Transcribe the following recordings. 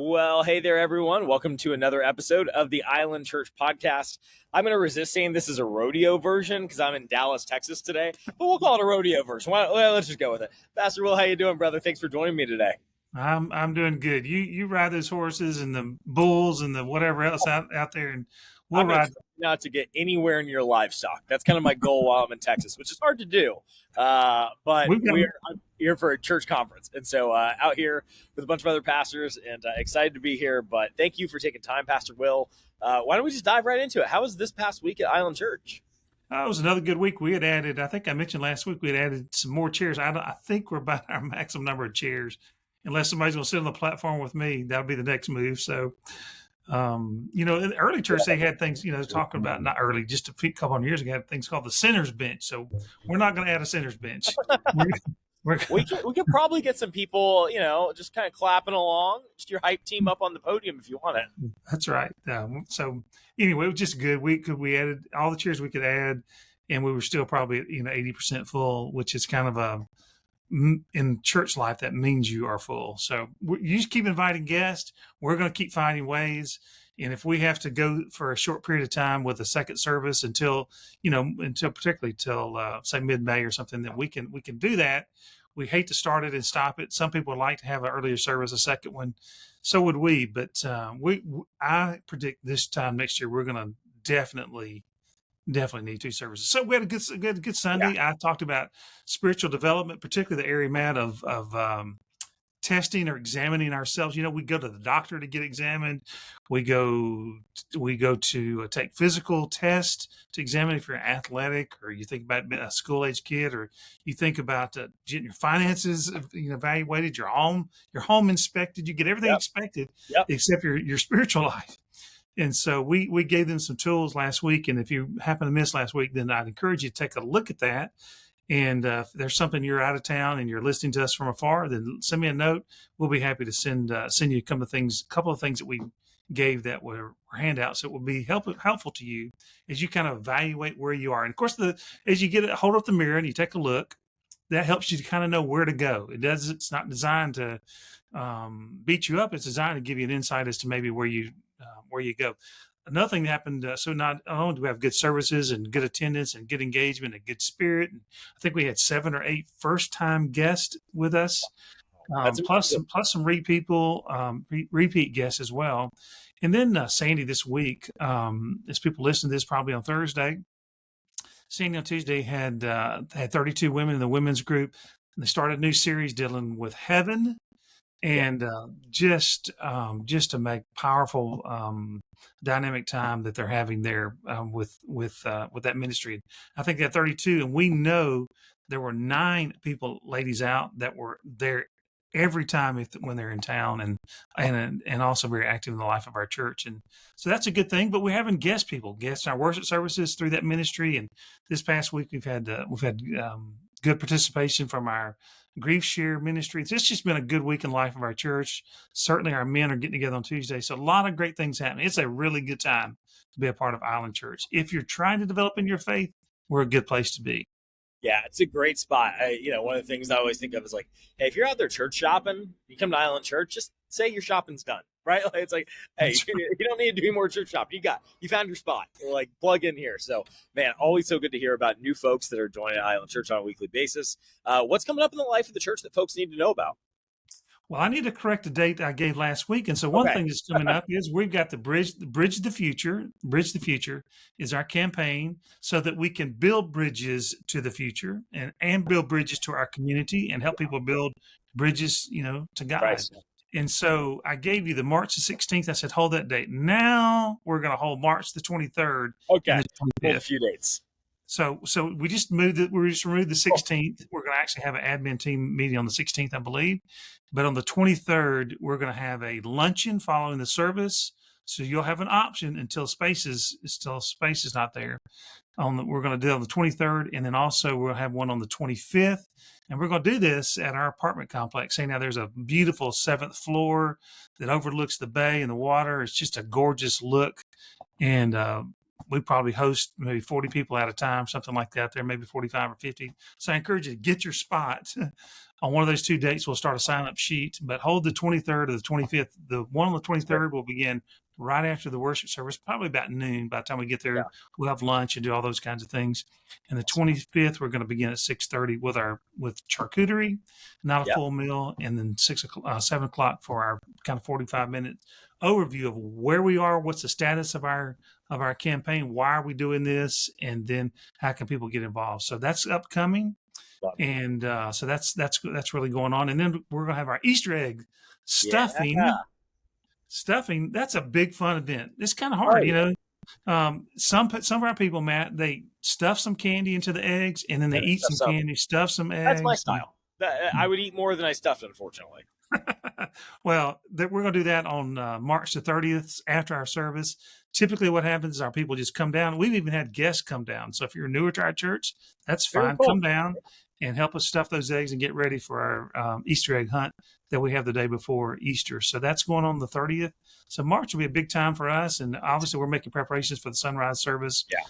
Well, hey there, everyone. Welcome to another episode of the Island Church Podcast. I'm going to resist saying this is a rodeo version because I'm in Dallas, Texas today, but we'll call it a rodeo version. Let's just go with it. Pastor Will, how you doing, brother? Thanks for joining me today. I'm doing good. You ride those horses and the bulls and the whatever else out there, and we'll ride. Not to get anywhere near livestock. That's kind of my goal while I'm in Texas, which is hard to do. But I'm here for a church conference, and so out here with a bunch of other pastors, and excited to be here. But thank you for taking time, Pastor Will. Why don't we just dive right into it? How was this past week at Island Church? It was another good week. We had added, I think I mentioned last week, we had added some more chairs. I think we're about our maximum number of chairs. Unless somebody's going to sit on the platform with me, that'll be the next move. So, in the early church, they had things, talking about, not early, just a couple of years ago, had things called the sinner's bench. So we're not going to add a sinner's bench. We could probably get some people, just kind of clapping along, just your hype team up on the podium if you want it. That's right. So anyway, it was just good. We added all the chairs we could add, and we were still probably 80% full, which is kind of in church life, that means you are full. So you just keep inviting guests. We're going to keep finding ways. And if we have to go for a short period of time with a second service until particularly till say mid-May or something, that we can do that. We hate to start it and stop it. Some people would like to have an earlier service, a second one. So would we. But I predict this time next year, we're going to definitely need two services. So we had a good Sunday. Yeah. I talked about spiritual development, particularly the area, Matt, of testing or examining ourselves. We go to the doctor to get examined. We go to take physical tests to examine if you're athletic, or you think about a school age kid, or you think about getting your finances evaluated, your home inspected. You get everything inspected except your spiritual life. And so we gave them some tools last week. And if you happen to miss last week, then I'd encourage you to take a look at that. And if there's something you're out of town and you're listening to us from afar, then send me a note. We'll be happy to send you a couple of things that we gave that were handouts that will be helpful to you as you kind of evaluate where you are. And of course, as you hold up the mirror and you take a look, that helps you to kind of know where to go. It's not designed to beat you up. It's designed to give you an insight as to maybe where you go. Another thing that happened, so not only do we have good services and good attendance and good engagement and good spirit, and I think we had 7 or 8 first-time guests with us, plus some repeat guests as well. And then Sandy this week, as people listen to this probably on Thursday, Sandy on Tuesday had 32 women in the women's group. And they started a new series dealing with heaven. And just to make powerful dynamic time that they're having there with that ministry. I think that 32, and we know there were 9 ladies out that were there every time when they're in town, and also very active in the life of our church. And so that's a good thing. But we're having guests in our worship services through that ministry. And this past week we've had good participation from our Grief Share ministry. It's just been a good week in the life of our church. Certainly our men are getting together on Tuesday. So a lot of great things happening. It's a really good time to be a part of Island Church. If you're trying to develop in your faith, we're a good place to be. Yeah, it's a great spot. One of the things I always think of is like, hey, if you're out there church shopping, you come to Island Church, just say your shopping's done, right? It's like, hey, you don't need to do more church shopping. You found your spot. Like, plug in here. So, man, always so good to hear about new folks that are joining Island Church on a weekly basis. What's coming up in the life of the church that folks need to know about? Well, I need to correct the date I gave last week. And so one thing that's coming up is we've got the Bridge the Future. Bridge the Future is our campaign so that we can build bridges to the future and build bridges to our community and help people build bridges, to God. Right. And so I gave you the March the 16th. I said, hold that date. Now we're going to hold March the 23rd. Okay. And the 25th. A few dates. So we just moved it. We just removed the 16th. We're going to actually have an admin team meeting on the 16th, I believe. But on the 23rd, we're going to have a luncheon following the service. So you'll have an option until space is not there. We're going to do it on the 23rd, and then also we'll have one on the 25th. And we're going to do this at our apartment complex. See, now there's a beautiful 7th floor that overlooks the bay and the water. It's just a gorgeous look. And we probably host maybe 40 people at a time, something like that there, maybe 45 or 50. So I encourage you to get your spot on one of those 2 dates. We'll start a sign-up sheet, but hold the 23rd or the 25th. The one on the 23rd will begin right after the worship service, probably about noon. By the time we get there, we'll have lunch and do all those kinds of things. And the 25th, we're going to begin at 6:30 with charcuterie, not a full meal, and then 7 o'clock for our kind of 45-minute overview of where we are, what's the status of our campaign, why are we doing this, and then how can people get involved. So that's upcoming, and so that's really going on. And then we're going to have our Easter egg stuffing. Yeah. Stuffing, that's a big fun event. It's kind of hard, some of our people, Matt, they stuff some candy into the eggs, and then they eat some candy, stuff some eggs. That's my style. I would eat more than I stuffed, unfortunately. Well, we're going to do that on March the 30th after our service. Typically what happens is our people just come down. We've even had guests come down. So if you're newer to our church, that's fine. Cool. Come down and help us stuff those eggs and get ready for our Easter egg hunt that we have the day before Easter. So that's going on the 30th. So March will be a big time for us. And obviously we're making preparations for the sunrise service. Yeah.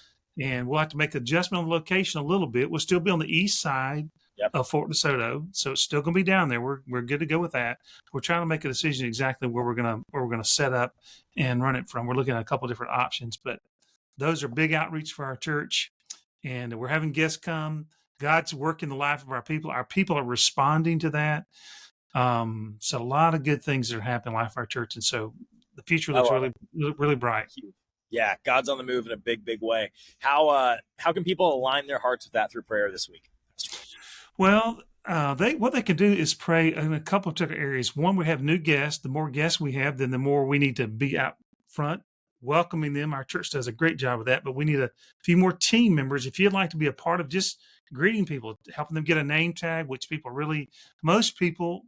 And we'll have to make the adjustment on the location a little bit. We'll still be on the east side of Fort DeSoto. So it's still going to be down there. We're good to go with that. We're trying to make a decision exactly where we're going to set up and run it from. We're looking at a couple of different options, but those are big outreach for our church. And we're having guests come. God's working the life of our people. Our people are responding to that. So a lot of good things that are happening in life of our church. And so the future looks really bright. Yeah. God's on the move in a big, big way. How can people align their hearts with that through prayer this week? Well, what they can do is pray in a couple of different areas. One, we have new guests. The more guests we have, then the more we need to be out front welcoming them. Our church does a great job of that, but we need a few more team members. If you'd like to be a part of just greeting people, helping them get a name tag, which most people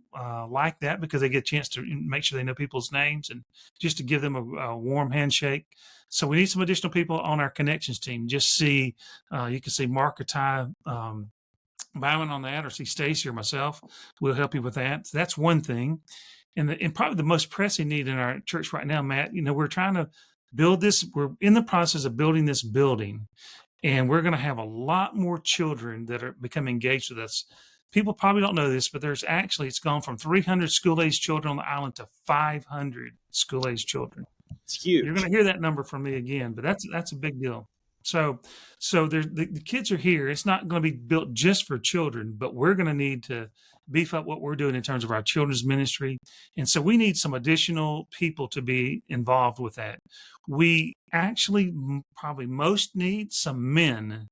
like that because they get a chance to make sure they know people's names and just to give them a warm handshake. So we need some additional people on our connections team. Just you can see Mark or Ty Byron on that, or see Stacy or myself. We'll help you with that. So that's one thing. And probably the most pressing need in our church right now, Matt, we're trying to build this. We're in the process of building this building, and we're going to have a lot more children that are becoming engaged with us. People probably don't know this, but it's gone from 300 school-aged children on the island to 500 school-aged children. It's huge. You're going to hear that number from me again, but that's a big deal. So the kids are here. It's not going to be built just for children, but we're going to need to beef up what we're doing in terms of our children's ministry. And so we need some additional people to be involved with that. We actually probably most need some men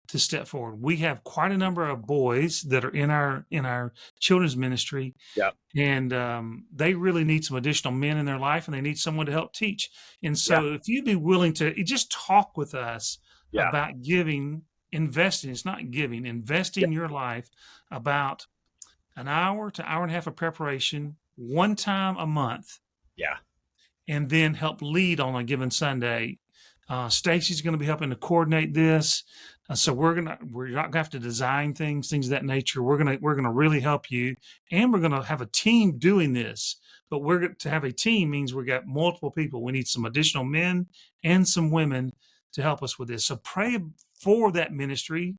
to step forward. We have quite a number of boys that are in our children's ministry. Yeah. And they really need some additional men in their life, and they need someone to help teach. And so if you'd be willing to just talk with us about investing, it's not giving, investing your life about an hour to hour and a half of preparation, one time a month. Yeah. And then help lead on a given Sunday. Stacy's going to be helping to coordinate this. So we're not going to have to design things of that nature. We're going to really help you, and we're going to have a team doing this. But to have a team means we got multiple people. We need some additional men and some women to help us with this. So pray for that ministry.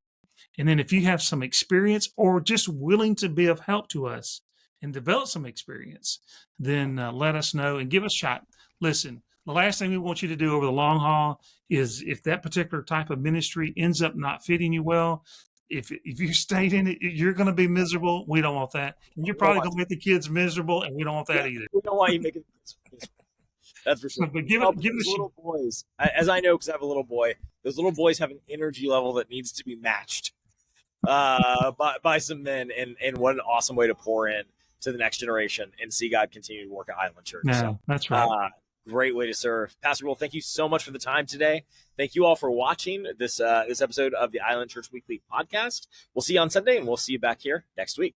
And then if you have some experience or just willing to be of help to us and develop some experience, then let us know and give us a shot. Listen, the last thing we want you to do over the long haul is if that particular type of ministry ends up not fitting you well, if you stayed in it, you're going to be miserable. We don't want that. And you're probably going to make the kids miserable, and we don't want that either. We don't want you making it. That's for sure. But give it little boys, as I know, because I have a little boy, those little boys have an energy level that needs to be matched by some men, and what an awesome way to pour in to the next generation and see God continue to work at Island Church. No, that's right. Great way to serve. Pastor Will, thank you so much for the time today. Thank you all for watching this episode of the Island Church Weekly podcast. We'll see you on Sunday, and we'll see you back here next week.